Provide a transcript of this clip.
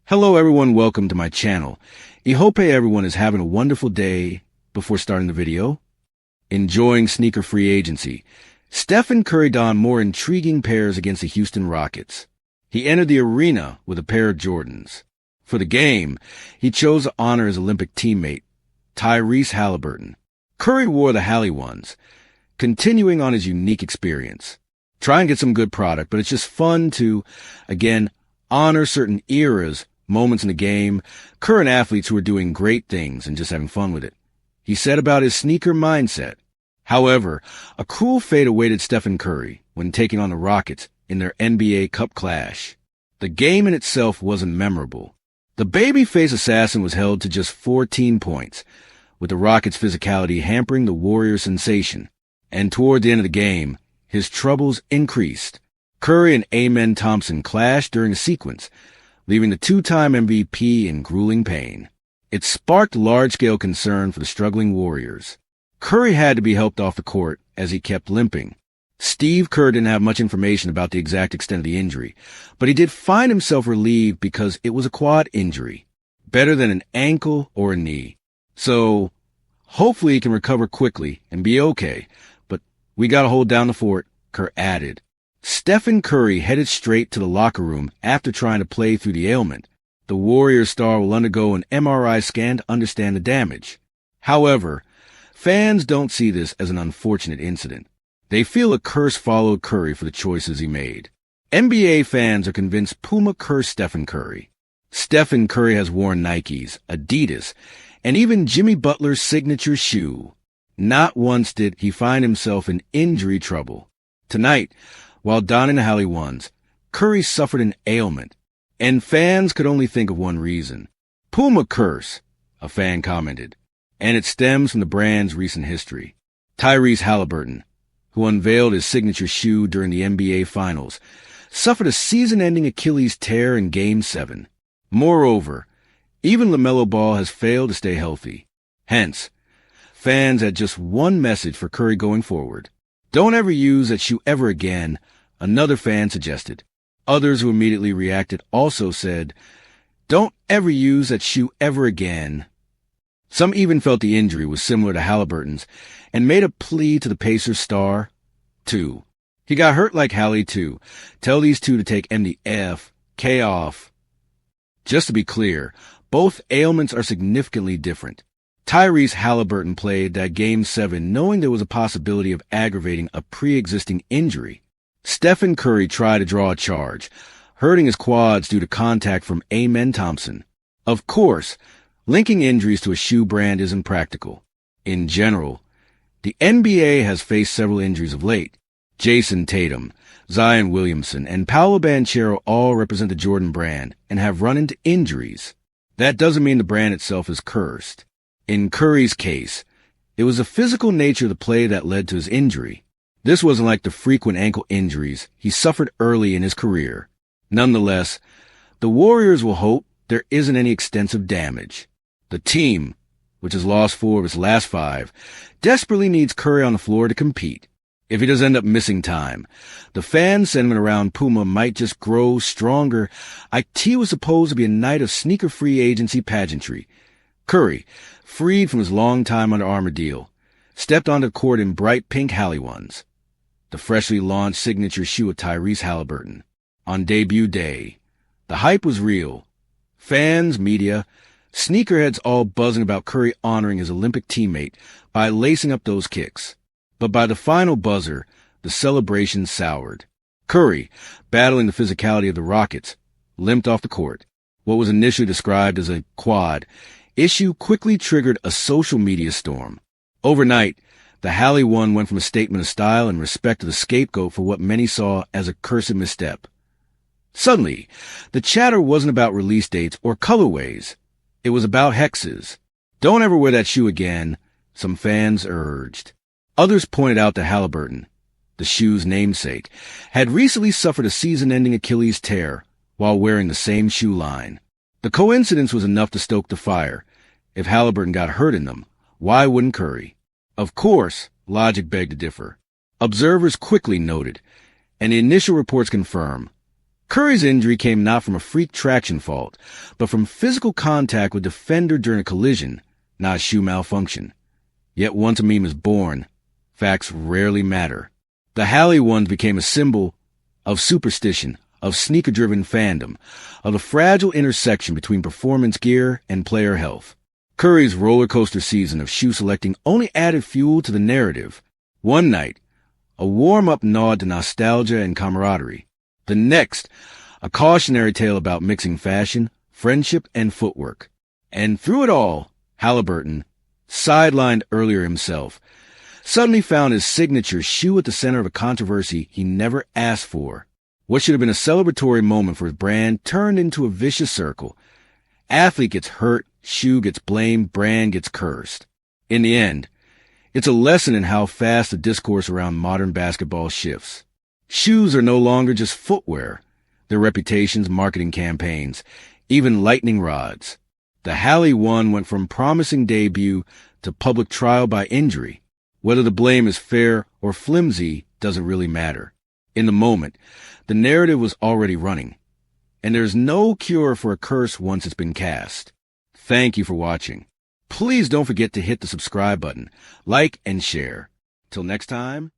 Hello everyone, welcome to my channel. I hope everyone is having a wonderful day. Before starting the video, enjoying sneaker free agency. Stephen Curry donned more intriguing pairs against the Houston Rockets. He entered the arena with a pair of Jordans. For the game, he chose to honor his Olympic teammate, Tyrese Haliburton. Curry wore the Hali ones, continuing on his unique experience. Try and get some good product, but it's just fun to, again, honor certain eras, moments in the game, current athletes who are doing great things and just having fun with it. He said about his sneaker mindset. However, a cruel fate awaited Stephen Curry when taking on the Rockets in their NBA Cup clash. The game in itself wasn't memorable. The babyface assassin was held to just 14 points, with the Rockets' physicality hampering the Warriors' sensation. And toward the end of the game, his troubles increased. Curry and Amen Thompson clashed during a sequence, leaving the two-time MVP in grueling pain. It sparked large-scale concern for the struggling Warriors. Curry had to be helped off the court as he kept limping. Steve Kerr didn't have much information about the exact extent of the injury, but he did find himself relieved because it was a quad injury, better than an ankle or a knee. So, hopefully he can recover quickly and be okay, but we gotta hold down the fort, Kerr added. Stephen Curry headed straight to the locker room after trying to play through the ailment. The Warriors star will undergo an MRI scan to understand the damage. However, fans don't see this as an unfortunate incident. They feel a curse followed Curry for the choices he made. NBA fans are convinced Puma cursed Stephen Curry. Stephen Curry has worn Nikes, Adidas, and even Jimmy Butler's signature shoe. Not once did he find himself in injury trouble. Tonight, while donning the Hali ones, Curry suffered an ailment, and fans could only think of one reason. Puma curse, a fan commented, and it stems from the brand's recent history. Tyrese Haliburton, who unveiled his signature shoe during the NBA Finals, suffered a season-ending Achilles tear in Game 7. Moreover, even LaMelo Ball has failed to stay healthy. Hence, fans had just one message for Curry going forward. Don't ever use that shoe ever again, another fan suggested. Others who immediately reacted also said, don't ever use that shoe ever again. Some even felt the injury was similar to Haliburton's and made a plea to the Pacers star, too. He got hurt like Hali, too. Tell these two to take MDF, off. Just to be clear, both ailments are significantly different. Tyrese Haliburton played that Game 7 knowing there was a possibility of aggravating a pre-existing injury. Stephen Curry tried to draw a charge, hurting his quads due to contact from Amen Thompson. Of course, linking injuries to a shoe brand isn't practical. In general, the NBA has faced several injuries of late. Jason Tatum, Zion Williamson, and Paolo Banchero all represent the Jordan brand and have run into injuries. That doesn't mean the brand itself is cursed. In Curry's case, it was the physical nature of the play that led to his injury. This wasn't like the frequent ankle injuries he suffered early in his career. Nonetheless, the Warriors will hope there isn't any extensive damage. The team, which has lost 4 of its last 5, desperately needs Curry on the floor to compete. If he does end up missing time, the fan sentiment around Puma might just grow stronger. IT was supposed to be a night of sneaker free agency pageantry. Curry, freed from his long-time Under Armour deal, stepped onto the court in bright pink Hali ones, the freshly launched signature shoe of Tyrese Haliburton. On debut day, the hype was real. Fans, media, sneakerheads all buzzing about Curry honoring his Olympic teammate by lacing up those kicks. But by the final buzzer, the celebration soured. Curry, battling the physicality of the Rockets, limped off the court. What was initially described as a quad issue quickly triggered a social media storm. Overnight, the Hali one went from a statement of style and respect to the scapegoat for what many saw as a cursed misstep. Suddenly, the chatter wasn't about release dates or colorways. It was about hexes. Don't ever wear that shoe again, some fans urged. Others pointed out that Haliburton, the shoe's namesake, had recently suffered a season-ending Achilles tear while wearing the same shoe line. The coincidence was enough to stoke the fire. If Haliburton got hurt in them, why wouldn't Curry? Of course, logic begged to differ. Observers quickly noted, and the initial reports confirm, Curry's injury came not from a freak traction fault, but from physical contact with defender during a collision, not a shoe malfunction. Yet once a meme is born, facts rarely matter. The Hali ones became a symbol of superstition, of sneaker-driven fandom, of the fragile intersection between performance gear and player health. Curry's roller coaster season of shoe selecting only added fuel to the narrative. One night, a warm-up nod to nostalgia and camaraderie. The next, a cautionary tale about mixing fashion, friendship, and footwork. And through it all, Haliburton, sidelined earlier himself, suddenly found his signature shoe at the center of a controversy he never asked for. What should have been a celebratory moment for his brand turned into a vicious circle. Athlete gets hurt, shoe gets blamed, brand gets cursed. In the end, it's a lesson in how fast the discourse around modern basketball shifts. Shoes are no longer just footwear. Their reputations, marketing campaigns, even lightning rods. The Hali one went from promising debut to public trial by injury. Whether the blame is fair or flimsy doesn't really matter. In the moment, the narrative was already running, and there's no cure for a curse once it's been cast. Thank you for watching. Please don't forget to hit the subscribe button, like, and share. Till next time.